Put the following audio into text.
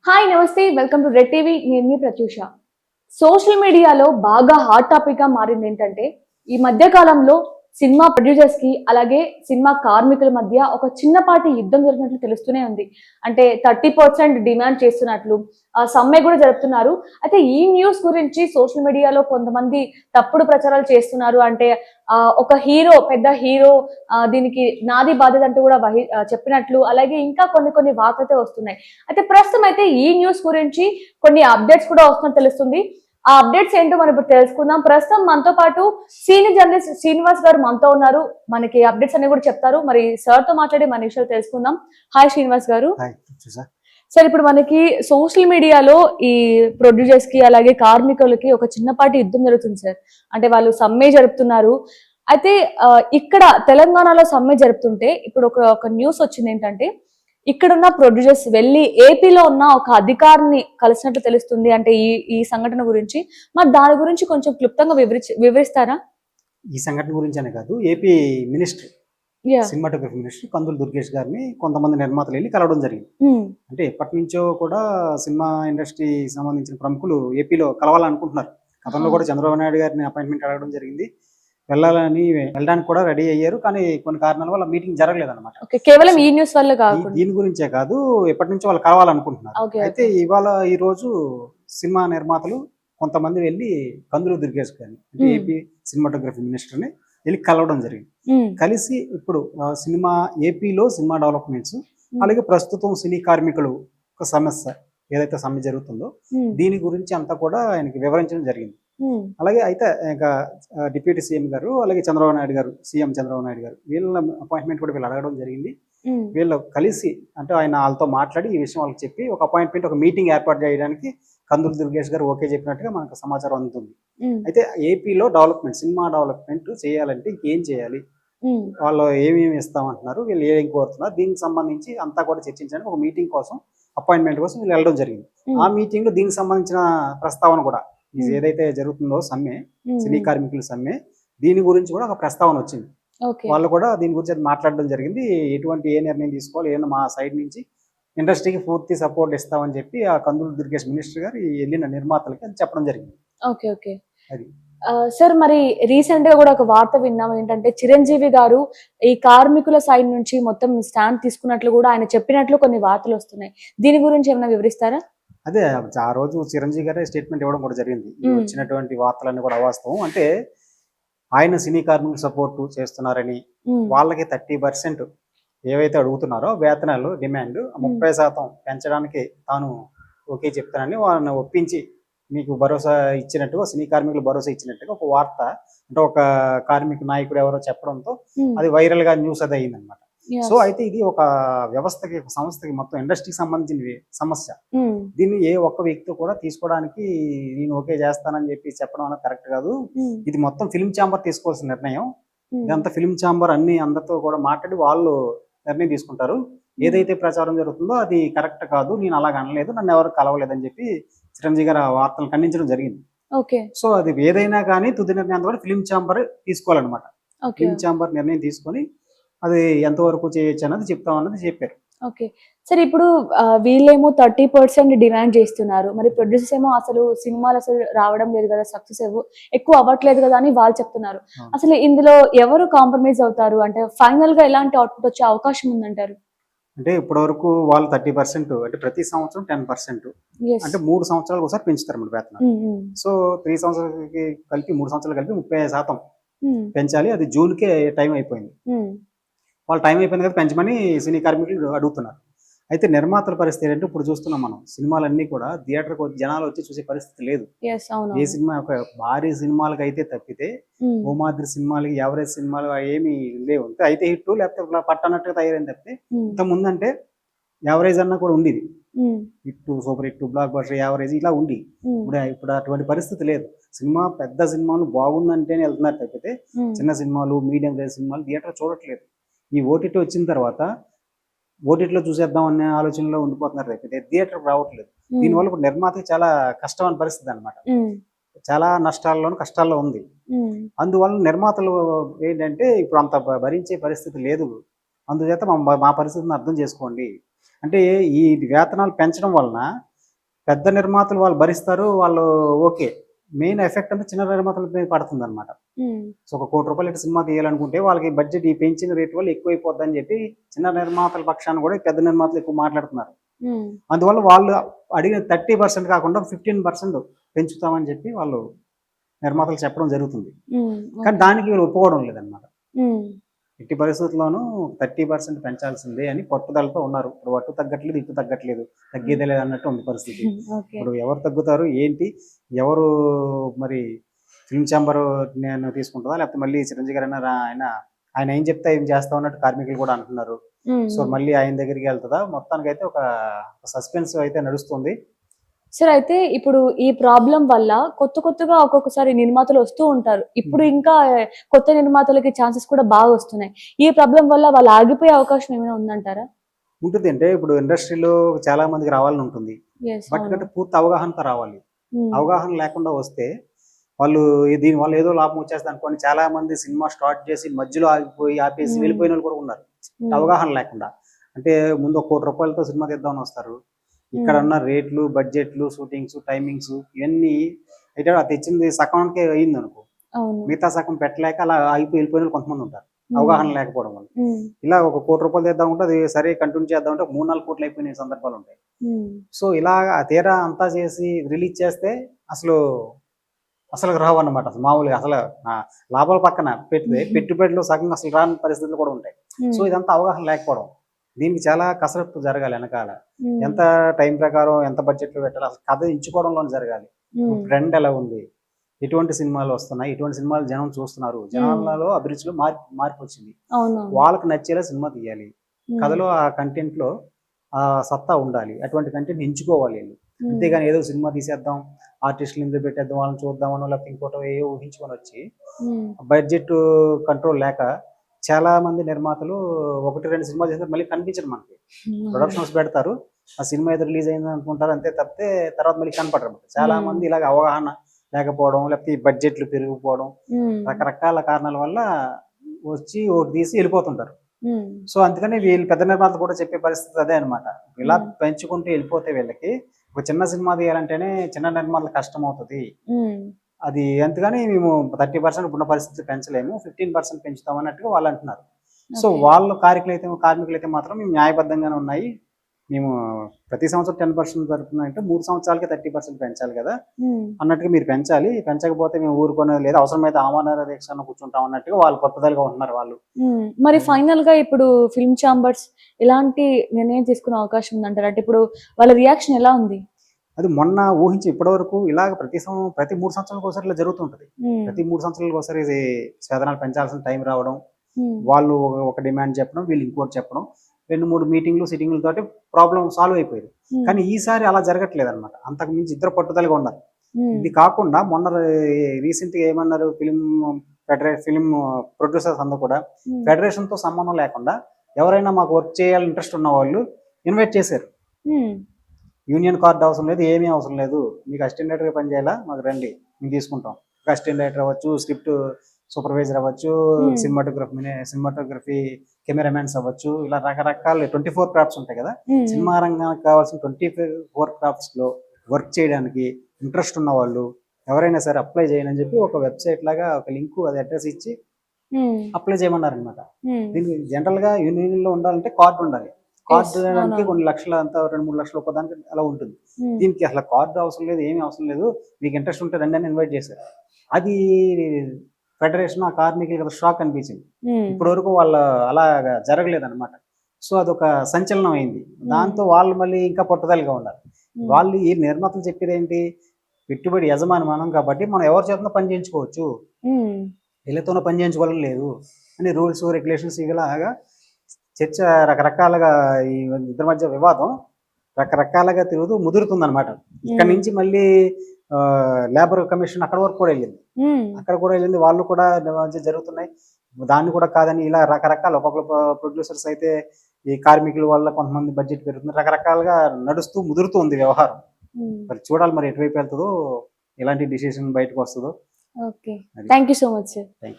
Hi నమస్తే welcome to red TV నేను మీ Pratyusha. Social మీడియాలో బాగా హాట్ టాపిక్ గా మారింది ఏంటంటే ఈ మధ్య కాలంలో సినిమా ప్రొడ్యూసర్స్ కి అలాగే సినిమా కార్మికుల మధ్య ఒక చిన్నపాటి యుద్ధం జరిగినట్లు తెలుస్తూనే ఉంది. అంటే 30% డిమాండ్ చేస్తున్నట్లు సమ్మె కూడా జరుపుతున్నారు. అయితే ఈ న్యూస్ గురించి సోషల్ మీడియాలో కొంతమంది తప్పుడు ప్రచారాలు చేస్తున్నారు. అంటే ఒక హీరో పెద్ద హీరో దీనికి నాది బాధ్యత అంటూ కూడా చెప్పినట్లు అలాగే ఇంకా కొన్ని వార్తలైతే వస్తున్నాయి. అయితే ప్రస్తుతం అయితే ఈ న్యూస్ గురించి కొన్ని అప్డేట్స్ కూడా వస్తున్నట్టు తెలుస్తుంది. ఆ అప్డేట్స్ ఏంటో మనం ఇప్పుడు తెలుసుకుందాం. ప్రస్తుతం మనతో పాటు సీనియర్ జర్నలిస్ట్ శ్రీనివాస్ గారు మనతో ఉన్నారు. మనకి అప్డేట్స్ అన్ని కూడా చెప్తారు. మరి సార్ తో మాట్లాడి మన విషయాలు తెలుసుకుందాం. హాయ్ శ్రీనివాస్ గారు. సార్ ఇప్పుడు మనకి సోషల్ మీడియాలో ఈ ప్రొడ్యూసర్స్ కి అలాగే కార్మికులకి ఒక చిన్నపాటి యుద్ధం జరుగుతుంది సార్. అంటే వాళ్ళు సమ్మె జరుపుతున్నారు. అయితే ఇక్కడ తెలంగాణలో సమ్మె జరుపుతుంటే ఇప్పుడు ఒక న్యూస్ వచ్చింది ఏంటంటే ఇక్కడున్న ప్రొడ్యూసర్స్ వెళ్ళి ఏపీలో ఉన్న ఒక అధికారిని కలిసినట్లు తెలుస్తుంది. అంటే ఈ ఈ సంఘటన గురించి మరి దాని గురించి కొంచెం క్లుప్తంగా వివరిస్తారా? ఈ సంఘటన గురించి అనే కాదు, ఏపీ మినిస్టర్ సినిమాటోగ్రఫీ మినిస్టర్ కందులు దుర్గేష్ గారిని కొంతమంది నిర్మాతలు వెళ్ళి కలవడం జరిగింది. అంటే ఎప్పటి నుంచో కూడా సినిమా ఇండస్ట్రీ సంబంధించిన ప్రముఖులు ఏపీలో కలవాలనుకుంటున్నారు. గతంలో కూడా చంద్రబాబు నాయుడు గారిని అపాయింట్మెంట్ అడగడం జరిగింది. వెళ్ళడానికి కూడా రెడీ అయ్యారు. కానీ కొన్ని కారణాల వల్ల మీటింగ్ జరగలేదన్నమాట. కేవలం ఈ న్యూస్ వల్ల కాదు, దీని గురించే కాదు, ఎప్పటి నుంచో వాళ్ళు కలవాలనుకుంటున్నారు. అయితే ఈ రోజు సినిమా నిర్మాతలు కొంతమంది వెళ్ళి కందులు దుర్గేష్ గారిని అంటే ఏపీ సినిమాటోగ్రఫీ మినిస్టర్ని వెళ్ళి కలవడం జరిగింది. కలిసి ఇప్పుడు ఏపీలో సినిమా డెవలప్మెంట్స్ అలాగే ప్రస్తుతం సినీ కార్మికులు ఒక సమస్య ఏదైతే సమ్మె జరుగుతుందో దీని గురించి అంతా కూడా ఆయనకి వివరించడం జరిగింది. అలాగే అయితే ఇంకా డిప్యూటీ సీఎం గారు అలాగే చంద్రబాబు నాయుడు గారు, సీఎం చంద్రబాబు నాయుడు గారు వీళ్ళ అపాయింట్మెంట్ కూడా వీళ్ళు అడగడం జరిగింది. వీళ్ళు కలిసి అంటే ఆయన వాళ్ళతో మాట్లాడి ఈ విషయం వాళ్ళకి చెప్పి ఒక అపాయింట్మెంట్ ఒక మీటింగ్ ఏర్పాటు చేయడానికి కందులు దుర్గేష్ గారు ఓకే చెప్పినట్టుగా మనకు సమాచారం అందుతుంది. అయితే ఏపీలో సినిమా డెవలప్మెంట్ చేయాలంటే ఇంకేం చేయాలి, వాళ్ళు ఏమేమి ఇస్తామంటున్నారు, వీళ్ళు ఏం కోరుతున్నారు, దీనికి సంబంధించి అంతా కూడా చర్చించడానికి ఒక మీటింగ్ కోసం అపాయింట్మెంట్ కోసం వీళ్ళు వెళ్ళడం జరిగింది. ఆ మీటింగ్ లో దీనికి సంబంధించిన ప్రస్తావన కూడా ఏదైతే జరుగుతుందో సమ్మె, సినీ కార్మికుల సమ్మె, దీని గురించి కూడా ఒక ప్రస్తావన వచ్చింది. వాళ్ళు కూడా దీని గురించి మాట్లాడడం జరిగింది. ఏ నిర్ణయం తీసుకోవాలి, ఏమన్నా మా సైడ్ నుంచి ఇండస్ట్రీకి పూర్తి సపోర్ట్ ఇస్తామని చెప్పి ఆ కందులు దుర్గేష్ మినిస్టర్ గారు వెళ్ళిన నిర్మాతలకి అది చెప్పడం జరిగింది. అది సార్ మరి రీసెంట్ గా కూడా ఒక వార్త విన్నాం ఏంటంటే చిరంజీవి గారు ఈ కార్మికుల సైడ్ నుంచి మొత్తం స్టాండ్ తీసుకున్నట్లు కూడా ఆయన చెప్పినట్లు కొన్ని వార్తలు వస్తున్నాయి. దీని గురించి ఏమైనా వివరిస్తారా? అదే ఆ రోజు చిరంజీవి గారే స్టేట్మెంట్ ఇవ్వడం కూడా జరిగింది. వచ్చినటువంటి వార్తలన్నీ కూడా అవాస్తవం. అంటే ఆయన సినీ కార్మికులు సపోర్ట్ చేస్తున్నారని, వాళ్ళకి 30% ఏవైతే అడుగుతున్నారో వేతనాలు డిమాండ్ 30% పెంచడానికి తాను ఓకే చెప్తానని వాళ్ళని ఒప్పించి మీకు భరోసా ఇచ్చినట్టుగా, సినీ కార్మికులు భరోసా ఇచ్చినట్టుగా ఒక వార్త అంటే ఒక కార్మిక నాయకుడు ఎవరో చెప్పడంతో అది వైరల్ గా న్యూస్ అది అయిందనమాట. సో అయితే ఇది ఒక వ్యవస్థకి, ఒక సంస్థకి, మొత్తం ఇండస్ట్రీకి సంబంధించిన సమస్య. దీన్ని ఏ ఒక్క వ్యక్తి కూడా తీసుకోవడానికి నేను ఓకే చేస్తానని చెప్పి చెప్పడం అనేది కరెక్ట్ కాదు. ఇది మొత్తం ఫిల్మ్ ఛాంబర్ తీసుకోవాల్సిన నిర్ణయం. ఇదంతా ఫిల్మ్ ఛాంబర్ అందరితో కూడా మాట్లాడి వాళ్ళు నిర్ణయం తీసుకుంటారు. ఏదైతే ప్రచారం జరుగుతుందో అది కరెక్ట్ కాదు, నేను అలాగ అనలేదు, నన్ను ఎవరు కలవలేదని చెప్పి చిరంజీవి గారు ఆ వార్తలు ఖండించడం జరిగింది. సో అది ఏదైనా కానీ తుది నిర్ణయం కూడా ఫిల్మ్ ఛాంబర్ తీసుకోవాలన్నమాట. ఫిల్మ్ ఛాంబర్ నిర్ణయం తీసుకొని అది ఎంతవరకు చేయొచ్చు అన్నది చెప్తామన్నది చెప్పారు. ఓకే సార్, ఇప్పుడు వీళ్ళేమో 30% డిమాండ్ చేస్తున్నారు. మరి ప్రొడ్యూసర్స్ ఏమో అసలు సినిమాలు అసలు రావడం లేదు కదా, సక్సెస్ ఎక్కువ అవ్వట్లేదు కదా అని వాళ్ళు చెప్తున్నారు. అసలు ఇందులో ఎవరు కాంప్రమైజ్ అవుతారు? అంటే ఫైనల్ గా ఎలాంటి అవుట్పుట్ వచ్చే అవకాశం ఉందంటారు? అంటే ఇప్పటి వరకు వాళ్ళు 30% అంటే ప్రతి సంవత్సరం 10% అంటే 3 సంవత్సరాలకు ఒకసారి పెంచుతారు మన వేతనం. సో 3 సంవత్సరాలకి కలిపి 3 సంవత్సరాలు కలిపి 30% పెంచాలి. అది జూన్కే టైం అయిపోయింది. వాళ్ళు టైం అయిపోయింది కదా పెంచమని సినీ కార్మికులు అడుగుతున్నారు. అయితే నిర్మాతల పరిస్థితి ఏంటంటే ఇప్పుడు చూస్తున్నాం మనం, సినిమాలన్నీ కూడా థియేటర్కి జనాలు వచ్చి చూసే పరిస్థితి లేదు. ఏ సినిమా ఒక భారీ సినిమాలకు అయితే తప్పితే భూమాద్రి సినిమాలకి, ఎవరేజ్ సినిమాలు ఏమి లేవు. అయితే హిట్ లేకపోతే పట్టనట్టుగా తయారైంది తప్పితే ఇంత ముందంటే యావరేజ్ అన్న కూడా ఉండేది. Hit, super hit, block buster, average ఇలా ఉండి ఇప్పుడు అటువంటి పరిస్థితి లేదు. సినిమా పెద్ద సినిమాలు బాగుందంటేనే వెళ్తున్నారు తప్పితే చిన్న సినిమాలు, మీడియం రేంజ్ సినిమాలు థియేటర్ చూడట్లేదు. ఈ ఓటీటీ వచ్చిన తర్వాత ఓటీటీలో చూసేద్దాం అనే ఆలోచనలో ఉండిపోతున్నారు తప్పితే థియేటర్ రావట్లేదు. దీనివల్ల ఇప్పుడు నిర్మాతకి చాలా కష్టమైన పరిస్థితి అనమాట. చాలా కష్టాల్లో ఉంది. అందువల్ల నిర్మాతలు ఏంటంటే ఇప్పుడు అంత భరించే పరిస్థితి లేదు. అందుచేత మా పరిస్థితిని అర్థం చేసుకోండి. అంటే ఈ వేతనాలు పెంచడం వలన పెద్ద నిర్మాతలు వాళ్ళు భరిస్తారు, వాళ్ళు ఓకే. మెయిన్ ఎఫెక్ట్ అంతా చిన్న నిర్మాతల మీద పడుతుంది అనమాట. సో ఒక ₹1,00,00,000 సినిమా తీయాలనుకుంటే వాళ్ళకి బడ్జెట్ ఈ పెంచిన రేటు వల్ల ఎక్కువైపోద్దని చెప్పి చిన్న నిర్మాతల పక్షాన కూడా పెద్ద నిర్మాతలు ఎక్కువ మాట్లాడుతున్నారు. అందువల్ల వాళ్ళు అడిగిన 30% కాకుండా 15% పెంచుతామని చెప్పి వాళ్ళు నిర్మాతలు చెప్పడం జరుగుతుంది. కానీ దానికి వీళ్ళు ఒప్పుకోవడం లేదనమాట. ఎట్టి పరిస్థితుల్లోనూ 30% పెంచాల్సిందే అని పట్టుదలతో ఉన్నారు. ఇప్పుడు అటు తగ్గట్లేదు, ఇటు తగ్గట్లేదు, తగ్గేదే లేదు అన్నట్టు ఉంది పరిస్థితి. ఇప్పుడు ఎవరు తగ్గుతారు ఏంటి, ఎవరు మరి ఫిల్మ్ ఛాంబర్ నేను తీసుకుంటుందా, లేకపోతే మళ్ళీ చిరంజీవి గారు ఆయన ఏం చెప్తే ఏం చేస్తా ఉన్నట్టు కార్మికులు కూడా అంటున్నారు. సో మళ్ళీ ఆయన దగ్గరికి వెళ్తుందా, మొత్తానికైతే ఒక సస్పెన్స్ అయితే నడుస్తుంది. సార్ అయితే ఇప్పుడు ఈ ప్రాబ్లం వల్ల కొత్తగా ఒక్కొక్కసారి నిర్మాతలు వస్తూ ఉంటారు. ఇప్పుడు ఇంకా కొత్త నిర్మాతలకి ఛాన్సెస్ కూడా బాగా వస్తున్నాయి. ఈ ప్రాబ్లం వల్ల వాళ్ళు ఆగిపోయే అవకాశం ఏమైనా ఉందంటారా? ఉంటుంది. అంటే ఇప్పుడు ఇండస్ట్రీలో చాలా మందికి రావాలని ఉంటుంది, బట్ అంటే పూర్తి అవగాహనతో రావాలి. అవగాహన లేకుండా వస్తే వాళ్ళు దీని వల్ల ఏదో లాభం వచ్చేస్తుంది అనుకోని చాలా మంది సినిమా స్టార్ట్ చేసి మధ్యలో ఆపేసి వెళ్ళిపోయిన వాళ్ళు కూడా ఉన్నారు. అవగాహన లేకుండా. అంటే ముందు ₹1,00,00,000 సినిమా తీద్దామని వస్తారు. ఇక్కడ ఉన్న రేట్లు, బడ్జెట్లు, షూటింగ్స్, టైమింగ్స్ ఇవన్నీ అయితే అది తెచ్చింది సగంకే అయింది అనుకో, మిగతా సగం పెట్టలేక అలా వెళ్ళిపోయిన వాళ్ళు కొంతమంది ఉంటారు, అవగాహన లేకపోవడం వల్ల. ఇలా ఒక ₹1,00,00,000 తెద్దామంటే అది సరే కంటిన్యూ చేద్దామంటే 3-4 కోట్లు అయిపోయిన సందర్భాలు ఉంటాయి. సో ఇలా తీరా అంతా చేసి రిలీజ్ చేస్తే అసలు రావన్నమాట. అసలు మామూలుగా అసలు లాభాల పక్కన పెట్టుబడిలో సగం అసలు రాని పరిస్థితులు కూడా ఉంటాయి. సో ఇదంతా అవగాహన లేకపోవడం. దీనికి చాలా కసరత్తు జరగాలి వెనకాల. ఎంత టైం ప్రకారం ఎంత బడ్జెట్ లో పెట్టాలి, అసలు కథ ఎంచుకోవడంలో జరగాలి. ట్రెండ్ ఎలా ఉంది, ఎటువంటి సినిమాలు వస్తున్నాయి, ఎటువంటి సినిమాలు జనం చూస్తున్నారు, జనాలలో అభిరుచిలో మార్పు వచ్చింది, వాళ్ళకి నచ్చేలా సినిమా తీయాలి. కథలో ఆ కంటెంట్ లో ఆ సత్తా ఉండాలి. అటువంటి కంటెంట్ ఎంచుకోవాలి వీళ్ళు. అంతేగాని ఏదో సినిమా తీసేద్దాం, ఆర్టిస్టులు ఇందులో పెట్టేద్దాం, వాళ్ళని చూద్దామనో లేకపోతే ఇంకోటో ఏ ఊహించుకొని వచ్చి బడ్జెట్ కంట్రోల్ లేక చాలా మంది నిర్మాతలు 1-2 సినిమాలు చేస్తారు, మళ్ళీ కనిపించరు మనకి. ప్రొడక్షన్స్ పెడతారు, ఆ సినిమా ఏదో రిలీజ్ అయింది అనుకుంటారు, అంతే తప్పితే తర్వాత మళ్ళీ కనపడరు. చాలా మంది ఇలాగ అవగాహన లేకపోవడం, లేకపోతే ఈ బడ్జెట్లు పెరిగిపోవడం, రకరకాల కారణాల వల్ల వచ్చి ఓటు తీసి వెళ్ళిపోతుంటారు. సో అందుకని వీళ్ళు పెద్ద నిర్మాతలు కూడా చెప్పే పరిస్థితి అదే అనమాట. ఇలా పెంచుకుంటూ వెళ్ళిపోతే వీళ్ళకి ఒక చిన్న సినిమా తీయాలంటేనే చిన్న నిర్మాతలు కష్టం అవుతుంది. అది ఎంతగాని మేము 30% ఇప్పుడున్న పరిస్థితులు పెంచలేము, 15% పెంచుతాం అన్నట్టుగా వాళ్ళు అంటున్నారు. సో వాళ్ళ కార్మికులు అయితే మాత్రం మేము న్యాయబద్ధంగానే ఉన్నాయి, మేము ప్రతి సంవత్సరం 10% జరుపుతున్నాయంటే 3 సంవత్సరాలకి 30% పెంచాలి కదా అన్నట్టుగా మీరు పెంచాలి, పెంచకపోతే మేము ఊరుకునేది లేదు, అవసరమైతే ఆమరణ దీక్షను కూర్చుంటాం అన్నట్టుగా వాళ్ళు పట్టుదలగా ఉంటున్నారు వాళ్ళు. మరి ఫైనల్ గా ఇప్పుడు ఫిల్మ్ ఛాంబర్స్ ఎలాంటి నిర్ణయం తీసుకునే అవకాశం ఉందంటారు? అంటే ఇప్పుడు వాళ్ళ రియాక్షన్ ఎలా ఉంది? అది మొన్న ఊహించి ఇప్పటి వరకు ఇలాగ ప్రతి 3 సంవత్సరాలకు ఒకసారి ఇలా జరుగుతుంటది. ప్రతి 3 సంవత్సరాలకు ఒకసారి వేతనాలు పెంచాల్సిన టైం రావడం, వాళ్ళు ఒక డిమాండ్ చెప్పడం, వీళ్ళు ఇంకోటి చెప్పడం, 2-3 మీటింగ్లు సిట్టింగ్లు తోటి ప్రాబ్లం సాల్వ్ అయిపోయింది. కానీ ఈసారి అలా జరగట్లేదు అనమాట. అంతకు మించి ఇద్దరు పట్టుదలగా ఉన్నారు. ఇది కాకుండా మొన్న రీసెంట్ గా ఏమన్నారు, ఫిలిం ప్రొడ్యూసర్స్ అందరూ కూడా ఫెడరేషన్ తో సంబంధం లేకుండా ఎవరైనా మాకు వర్క్ చేయాలని ఇంట్రెస్ట్ ఉన్న వాళ్ళు ఇన్వైట్ చేశారు. యూనియన్ కార్డు అవసరం లేదు, ఏమీ అవసరం లేదు, మీకు అసిస్టెంట్ డైరెక్టర్గా పనిచేయాలా మాకు రండి, మేము తీసుకుంటాం. అసిస్టెంట్ డైరెక్టర్ అవ్వచ్చు, స్క్రిప్ట్ సూపర్వైజర్ అవ్వచ్చు, సినిమాటోగ్రఫీ కెమెరామెన్స్ అవ్వచ్చు, ఇలా రకరకాల 24 క్రాఫ్ట్స్ ఉంటాయి కదా. సినిమా రంగానికి కావాల్సిన 24 క్రాఫ్ట్స్ లో వర్క్ చేయడానికి ఇంట్రెస్ట్ ఉన్న వాళ్ళు ఎవరైనా సరే అప్లై చేయని చెప్పి ఒక వెబ్సైట్ లాగా ఒక లింక్, అది అడ్రస్ ఇచ్చి అప్లై చేయమన్నారు అనమాట. దీనికి జనరల్ గా యూనియన్ లో ఉండాలంటే కార్డు ఉండాలి. కార్డు దానికి కొన్ని లక్షలు, అంతా 2-3 లక్షలు ఒక్కదానికి అలా ఉంటుంది. దీనికి అసలు కార్డు అవసరం లేదు, ఏమీ అవసరం లేదు, మీకు ఇంట్రెస్ట్ ఉంటే రండి అని ఇన్వైట్ చేశారు. అది ఫెడరేషన్ ఆ కార్మికులకి షాక్ అనిపించింది. ఇప్పటి వరకు వాళ్ళు అలా జరగలేదు అనమాట. సో అదొక సంచలనం అయింది. దాంతో వాళ్ళు మళ్ళీ ఇంకా పట్టుదలగా ఉన్నారు. వాళ్ళు ఈ నిర్మాతలు చెప్పేది ఏంటి, పెట్టుబడి యజమాని మనం కాబట్టి మనం ఎవరి చేతనో పని చేయించుకోవచ్చు, వీళ్ళతోనో పని చేయించుకోవాలని లేదు అని రూల్స్ రెగ్యులేషన్స్ ఇలాగా చర్చ రకరకాలుగా ఈ ఇద్దరి మధ్య వివాదం రకరకాలుగా తిరుగుతూ ముదురుతుంది అనమాట. ఇక్కడ నుంచి మళ్ళీ లేబర్ కమిషన్ అక్కడ వరకు కూడా వెళ్ళింది, వాళ్ళు కూడా జరుగుతున్నాయి. దాన్ని కూడా కాదని ఇలా రకరకాల ఒక్కొక్క ప్రొడ్యూసర్స్ అయితే ఈ కార్మికుల వల్ల కొంతమంది బడ్జెట్ పెరుగుతుంది, రకరకాలుగా నడుస్తూ ముదురుతూ ఉంది వ్యవహారం. మరి చూడాలి మరి ఎటువైపు వెళ్తుందో, ఎలాంటి డిసిషన్ బయటకు వస్తుందో. Okay, thank you so much sir. Thank you.